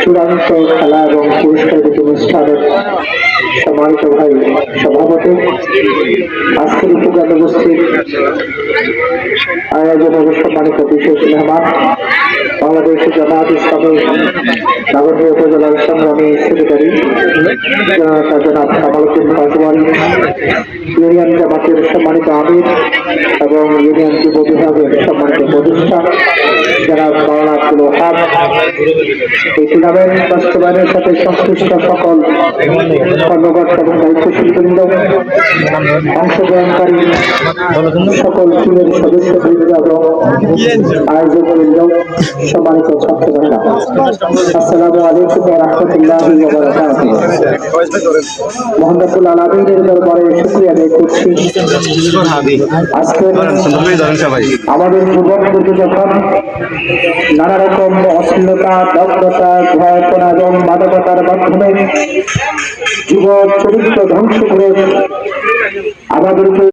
চূড়ান্ত খেলা এবং পুরস্কার অনুষ্ঠানের সম্মানিত ভাই সভাপতি, আজকের প্রোগ্রামে উপস্থিত আয়োজনের সম্মানিত বিশেষ মেহমান, বাংলাদেশ জামায়াত ইসলামী নাগরপুর উপজেলার সংগ্রামী সেক্রেটারি জনাব কামালউদ্দিন পাটোয়ারি, ইউনিয়ন জামাতের সম্মানিত আমির এবং ইউনিয়ন যুব বিভাগের সম্মানিত প্রতিষ্ঠা জনাব মাওলানা আব্দুল ওয়াহাব, এই টুর্নামেন্ট বাস্তবায়নের সাথে সংশ্লিষ্ট সকল কর্মকর্তা এবং দায়িত্বশীল বৃন্দ, অংশগ্রহণকারী সকল টিমের সদস্যবৃন্দ এবং আয়োজক বৃন্দ, সম্মানিত ছাত্রছাত্রীরা, আসসালামু আলাইকুম ওয়া রাহমাতুল্লাহি ওয়া বারাকাতুহু। মহান রব্বুল আলামিনের দরবারে শুকরিয়া আদায় করছি, আজকে আমাদের যুবকদেরকে যখন নানা রকম অশ্লীলতা, দগ্ধতা, ভয়পনা এবং মাদকতার মাধ্যমে যুব চরিত্র ধ্বংস করে আমাদেরকে